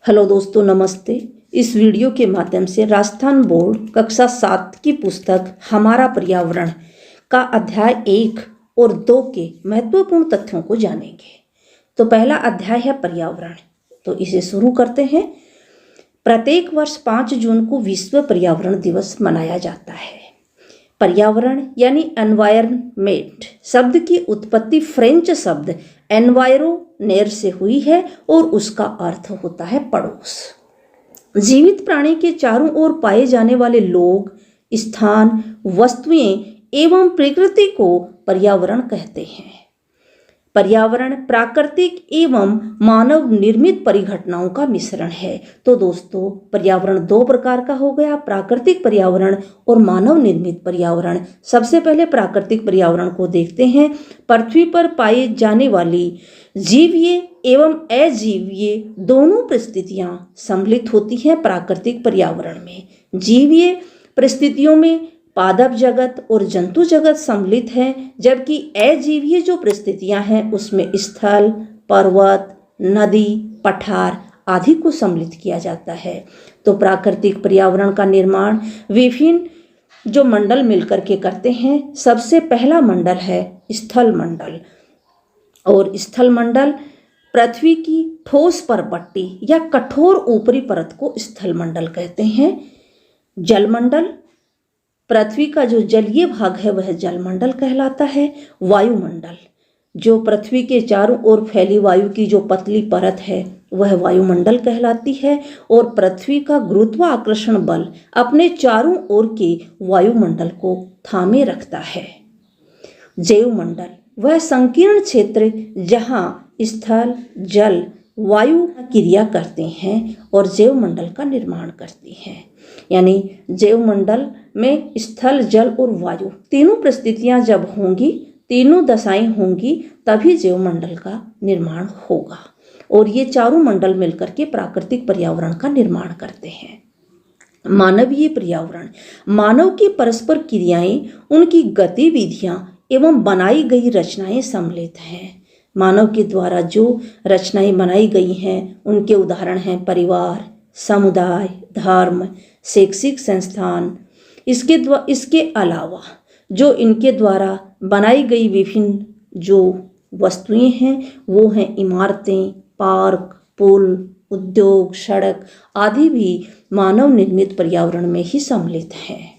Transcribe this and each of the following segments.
Hello दोस्तों, नमस्ते। इस वीडियो के माध्यम से राजस्थान बोर्ड कक्षा 7 की पुस्तक हमारा पर्यावरण का अध्याय 1 और 2 के महत्वपूर्ण तथ्यों को जानेंगे। तो पहला अध्याय है पर्यावरण, तो इसे शुरू करते हैं। प्रत्येक वर्ष 5 जून को विश्व पर्यावरण दिवस मनाया जाता है। पर्यावरण यानी एनवायरनमेंट शब्द की उत्पत्ति फ्रेंच शब्द एनवायरोनेर से हुई है और उसका अर्थ होता है पड़ोस। जीवित प्राणी के चारों ओर पाए जाने वाले लोग, स्थान, वस्तुएं एवं प्रकृति को पर्यावरण कहते हैं। पर्यावरण प्राकृतिक एवं मानव निर्मित परिघटनाओं का मिश्रण है। तो दोस्तों, पर्यावरण 2 प्रकार का हो गया, प्राकृतिक पर्यावरण और मानव निर्मित पर्यावरण। सबसे पहले प्राकृतिक पर्यावरण को देखते हैं। पृथ्वी पर पाई जाने वाली जीवीय एवं अजीवीय दोनों परिस्थितियां सम्मिलित होती हैं प्राकृतिक पर्यावरण में। जीवीय परिस्थितियों में पादप जगत और जंतु जगत सम्मिलित हैं, जबकि अजीवीय जो परिस्थितियां हैं उसमें स्थल, पर्वत, नदी, पठार आदि को सम्मिलित किया जाता है। तो प्राकृतिक पर्यावरण का निर्माण विभिन्न जो मंडल मिलकर के करते हैं। सबसे पहला मंडल है स्थल मंडल, और स्थल मंडल पृथ्वी की ठोस परपट्टी या कठोर ऊपरी परत को स्थल मंडल कहते हैं। जलमंडल, पृथ्वी का जो जलीय भाग है वह जलमंडल कहलाता है। वायुमंडल, जो पृथ्वी के चारों ओर फैली वायु की जो पतली परत है वह वायुमंडल कहलाती है, और पृथ्वी का गुरुत्वाकर्षण बल अपने चारों ओर के वायुमंडल को थामे रखता है। जैवमंडल, वह संकीर्ण क्षेत्र जहां स्थल, जल, वायु क्रिया करते हैं और जैवमंडल का निर्माण करती हैं। यानी जैवमंडल में स्थल, जल और वायु तीनों परिस्थितियां जब होंगी, तीनों दशाएं होंगी, तभी जैवमंडल का निर्माण होगा। और ये चारों मंडल मिलकर के प्राकृतिक पर्यावरण का निर्माण करते हैं। मानवीय पर्यावरण, मानव की परस्पर क्रियाएं, उनकी गतिविधियां एवं बनाई गई रचनाएं सम्मिलित हैं। मानव के द्वारा जो रचनाएं बनाई गई हैं उनके उदाहरण हैं परिवार, समुदाय, धर्म, शैक्षिक संस्थान। इसके अलावा जो इनके द्वारा बनाई गई विभिन्न जो वस्तुएं हैं वो हैं इमारतें, पार्क, पुल, उद्योग, सड़क आदि भी मानव निर्मित पर्यावरण में ही सम्मिलित हैं।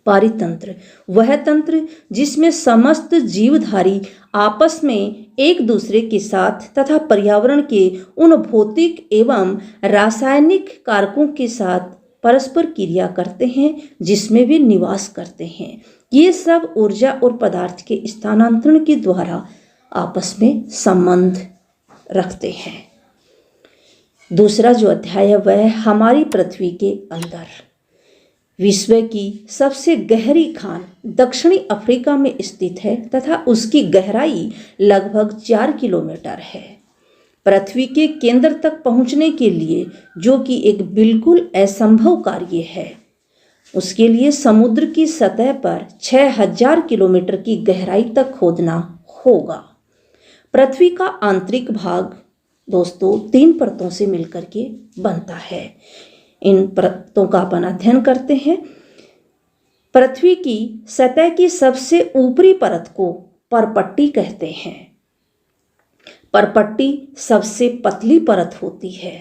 पारितंत्र, वह तंत्र जिसमें समस्त जीवधारी आपस में एक दूसरे के साथ तथा पर्यावरण के उन भौतिक एवं रासायनिक कारकों के साथ परस्पर क्रिया करते हैं जिसमें वे निवास करते हैं। ये सब ऊर्जा और पदार्थ के स्थानांतरण के द्वारा आपस में संबंध रखते हैं। दूसरा जो अध्याय है वह है हमारी पृथ्वी के अंदर। विश्व की सबसे गहरी खान दक्षिणी अफ्रीका में स्थित है तथा उसकी गहराई लगभग 4 किलोमीटर है। पृथ्वी के केंद्र तक पहुंचने के लिए, जो कि एक बिल्कुल असंभव कार्य है, उसके लिए समुद्र की सतह पर 6000 किलोमीटर की गहराई तक खोदना होगा। पृथ्वी का आंतरिक भाग दोस्तों 3 परतों से मिलकर के बनता है। इन परतों का अपन अध्ययन करते हैं। पृथ्वी की सतह की सबसे ऊपरी परत को परपट्टी कहते हैं। परपट्टी सबसे पतली परत होती है।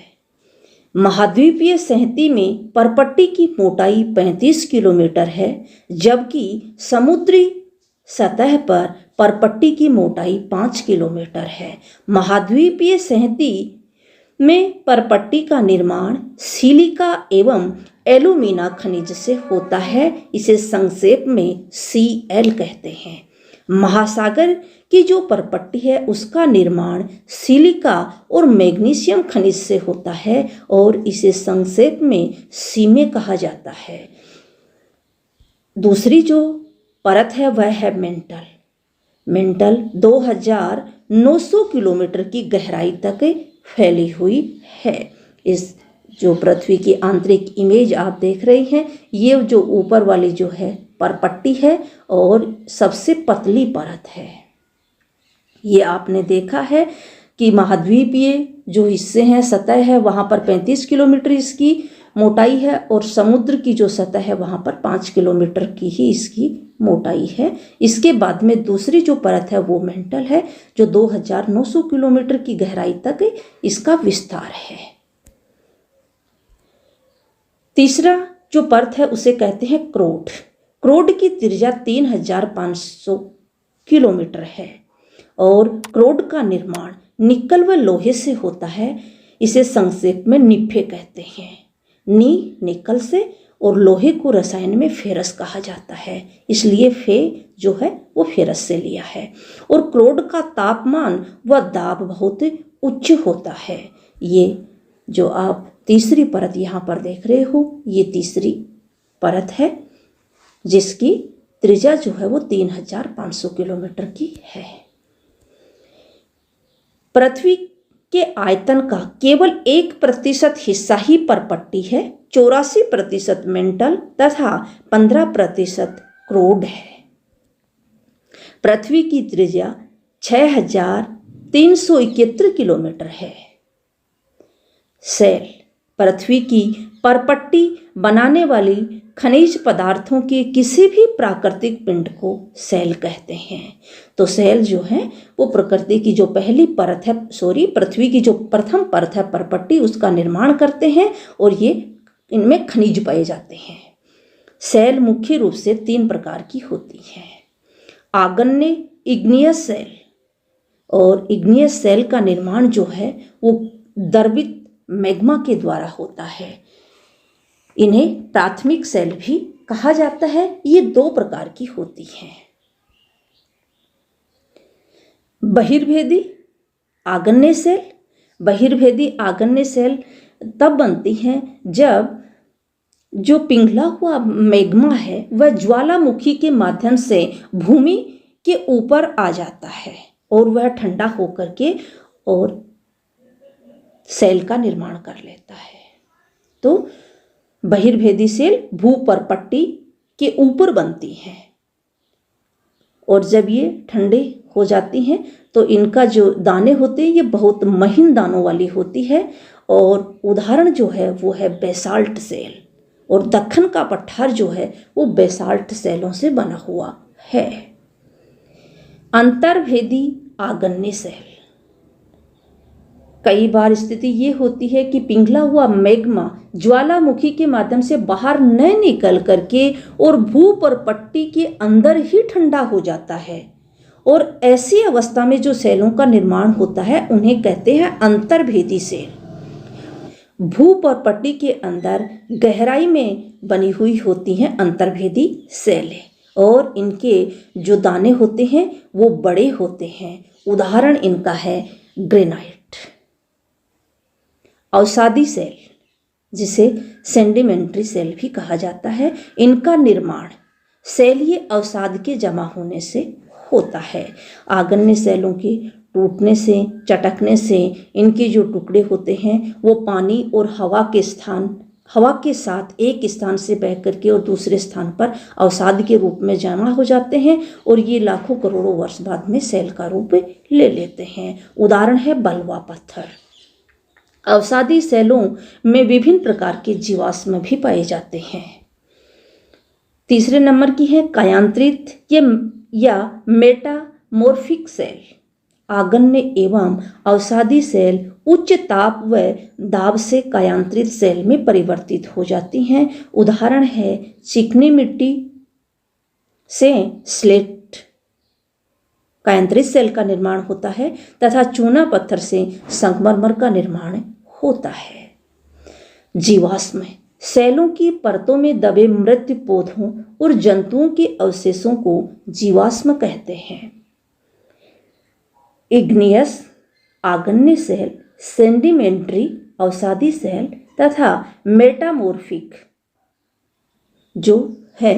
महाद्वीपीय संहति में परपट्टी की मोटाई 35 किलोमीटर है, जबकि समुद्री सतह पर परपट्टी की मोटाई 5 किलोमीटर है। महाद्वीपीय संहति में परपट्टी का निर्माण सिलिका एवं एल्यूमिना खनिज से होता है। इसे संक्षेप में Cl कहते हैं। महासागर की जो परपट्टी है उसका निर्माण सिलिका और मैग्नीशियम खनिज से होता है और इसे संक्षेप में सीमे कहा जाता है। दूसरी जो परत है वह है मेंटल। मेंटल 2900 किलोमीटर की गहराई तक फैली हुई है। इस जो पृथ्वी की आंतरिक इमेज आप देख रहे हैं, ये जो ऊपर वाली जो है परपट्टी है और सबसे पतली परत है। ये आपने देखा है कि महाद्वीपीय जो हिस्से हैं, सतह है, वहाँ पर 35 किलोमीटर इसकी मोटाई है और समुद्र की जो सतह है वहाँ पर 5 किलोमीटर की ही इसकी मोटाई है। इसके बाद में दूसरी जो परत है वो मेंटल है, जो 2900 किलोमीटर की गहराई तक इसका विस्तार है। तीसरा जो परत है उसे कहते हैं क्रोड। क्रोड की त्रिज्या 3500 किलोमीटर है और क्रोड का निर्माण निकल व लोहे से होता है। इसे संक्षेप में निफे कहते हैं। निकल से और लोहे को रसायन में फेरस कहा जाता है, इसलिए फे जो है वो फेरस से लिया है। और क्रोड का तापमान व दाब बहुत उच्च होता है। ये जो आप तीसरी परत यहाँ पर देख रहे हो, ये तीसरी परत है जिसकी त्रिज्या जो है वो 3500 किलोमीटर की है। पृथ्वी के आयतन का केवल 1% हिस्सा ही परपट्टी है, 84% मेंटल तथा 15% क्रोड है। पृथ्वी की त्रिज्या 6371 किलोमीटर है। सेल पृथ्वी की परपट्टी बनाने वाली खनिज पदार्थों के किसी भी प्राकृतिक पिंड को सेल कहते हैं। तो सेल जो है वो प्रकृति की जो पहली परत है, पृथ्वी की जो प्रथम परत है परपट्टी, उसका निर्माण करते हैं और ये इनमें खनिज पाए जाते हैं। सेल मुख्य रूप से 3 प्रकार की होती हैं। आग्नेय इग्नियस सेल, और इग्नियस सेल का निर्माण जो है वो द्रवित मैग्मा के द्वारा होता है। इन्हें प्राथमिक सेल भी कहा जाता है। ये 2 प्रकार की होती हैं। बहिर्भेदी आग्नेय सेल। बहिर्भेदी आग्नेय सेल तब बनती हैं जब जो पिघला हुआ मैग्मा है वह ज्वालामुखी के माध्यम से भूमि के ऊपर आ जाता है और वह ठंडा होकर के और सेल का निर्माण कर लेता है। तो बहिर्भेदी सेल भूपरपट्टी के ऊपर बनती हैं और जब ये ठंडे हो जाती हैं तो इनका जो दाने होते हैं ये बहुत महीन दानों वाली होती है। और उदाहरण जो है वो है बेसाल्ट सेल, और दक्कन का पठार जो है वो बेसाल्ट सेलों से बना हुआ है। अंतर्भेदी आग्नेय सेल। कई बार स्थिति ये होती है कि पिघला हुआ मैग्मा ज्वालामुखी के माध्यम से बाहर न निकल करके और भूपरपट्टी के अंदर ही ठंडा हो जाता है, और ऐसी अवस्था में जो सेलों का निर्माण होता है उन्हें कहते हैं अंतर्भेदी सेल। भूपरपट्टी के अंदर गहराई में बनी हुई होती हैं अंतर्भेदी सेलें, और इनके जो दाने होते हैं वो बड़े होते हैं। उदाहरण इनका है ग्रेनाइट। अवसादी सेल, जिसे सेडिमेंट्री सेल भी कहा जाता है, इनका निर्माण सेलीय अवसाद के जमा होने से होता है। आग्नेय सेलों के टूटने से, चटकने से इनके जो टुकड़े होते हैं वो पानी और हवा के साथ एक स्थान से बह करके और दूसरे स्थान पर अवसाद के रूप में जमा हो जाते हैं, और ये लाखों करोड़ों वर्ष बाद में सेल का रूप ले लेते हैं। उदाहरण है बलुआ पत्थर। अवसादी सेलों में विभिन्न प्रकार के जीवाश्म भी पाए जाते हैं। तीसरे नंबर की है कायांतरित या मेटामॉर्फिक सेल। आग्नेय एवं अवसादी सेल उच्च ताप व दाब से कायांतरित सेल में परिवर्तित हो जाती हैं। उदाहरण है चिकनी मिट्टी से स्लेट कायांतरित सेल का निर्माण होता है, तथा चूना पत्थर से संगमरमर का निर्माण होता है। जीवाश्म सेलों की परतों में दबे मृत पौधों और जंतुओं के अवशेषों को जीवाश्म कहते हैं। इग्नियस आग्नेय सेल, सेडिमेंट्री अवसादी सेल तथा मेटामॉर्फिक जो है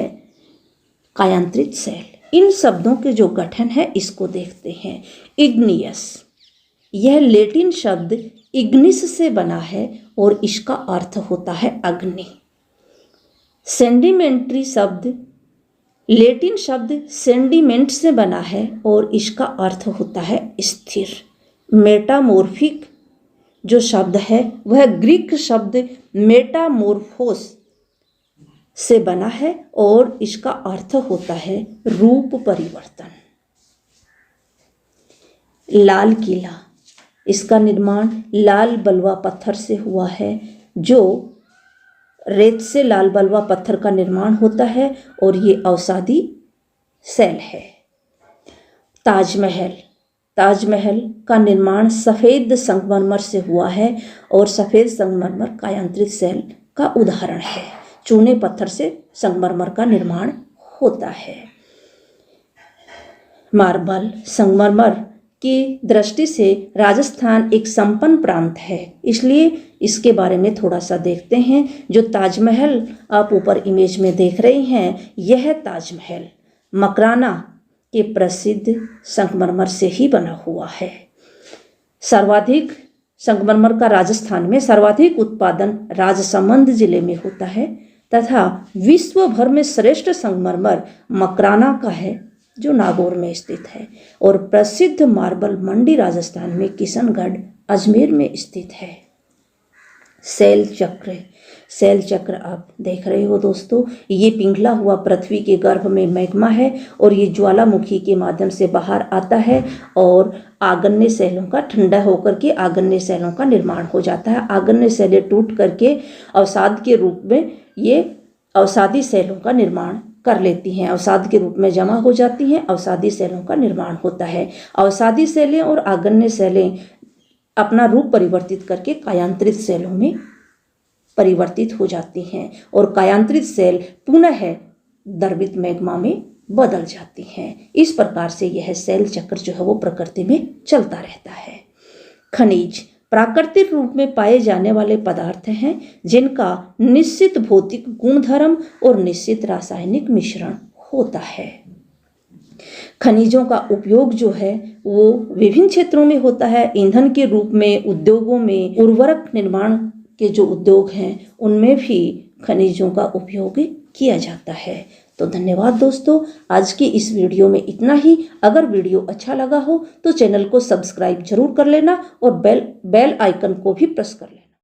कायांतरित सेल, इन शब्दों के जो गठन है इसको देखते हैं। इग्नियस, यह लैटिन शब्द इग्निस से बना है और इसका अर्थ होता है अग्नि। सेडिमेंट्री शब्द लैटिन शब्द सेडिमेंट से बना है और इसका अर्थ होता है स्थिर। मेटामॉर्फिक जो शब्द है वह ग्रीक शब्द मेटामोर्फोस से बना है और इसका अर्थ होता है रूप परिवर्तन। लाल किला, इसका निर्माण लाल बलुआ पत्थर से हुआ है, जो रेत से लाल बलुआ पत्थर का निर्माण होता है और ये अवसादी शैल है। ताजमहल, ताजमहल का निर्माण सफ़ेद संगमरमर से हुआ है और सफ़ेद संगमरमर कायांतरित शैल का उदाहरण है। चूने पत्थर से संगमरमर का निर्माण होता है। मार्बल, संगमरमर की दृष्टि से राजस्थान एक संपन्न प्रांत है, इसलिए इसके बारे में थोड़ा सा देखते हैं। जो ताजमहल आप ऊपर इमेज में देख रहे हैं, यह ताजमहल मकराना के प्रसिद्ध संगमरमर से ही बना हुआ है। सर्वाधिक संगमरमर का राजस्थान में सर्वाधिक उत्पादन राजसमंद जिले में होता है तथा विश्व भर में श्रेष्ठ संगमरमर मकराना का है, जो नागौर में स्थित है। और प्रसिद्ध मार्बल मंडी राजस्थान में किशनगढ़ अजमेर में स्थित है। शैल चक्र, शैल चक्र आप देख रहे हो दोस्तों, ये पिघला हुआ पृथ्वी के गर्भ में मैग्मा है और ये ज्वालामुखी के माध्यम से बाहर आता है और आगन्य शैलों का ठंडा होकर के आगन्य शैलों का निर्माण हो जाता है। आगन्य शैलें टूट करके अवसाद के रूप में ये अवसादी शैलों का निर्माण कर लेती हैं, अवसाद के रूप में जमा हो जाती हैं, अवसादी शैलों का निर्माण होता है। अवसादी शैलें और आगन्य शैलें अपना रूप परिवर्तित करके कायांतरित शैलों में परिवर्तित हो जाती हैं और कायांतरित शैल पुनः द्रवित मैग्मा में बदल जाती हैं। इस प्रकार से यह शैल चक्र जो है वो प्रकृति में चलता रहता है। खनिज प्राकृतिक रूप में पाए जाने वाले पदार्थ हैं जिनका निश्चित भौतिक गुणधर्म और निश्चित रासायनिक मिश्रण होता है। खनिजों का उपयोग जो है वो विभिन्न क्षेत्रों में होता है। ईंधन के रूप में, उद्योगों में, उर्वरक निर्माण के जो उद्योग हैं उनमें भी खनिजों का उपयोग किया जाता है। तो धन्यवाद दोस्तों, आज की इस वीडियो में इतना ही। अगर वीडियो अच्छा लगा हो तो चैनल को सब्सक्राइब जरूर कर लेना और बेल आइकन को भी प्रेस कर लेना।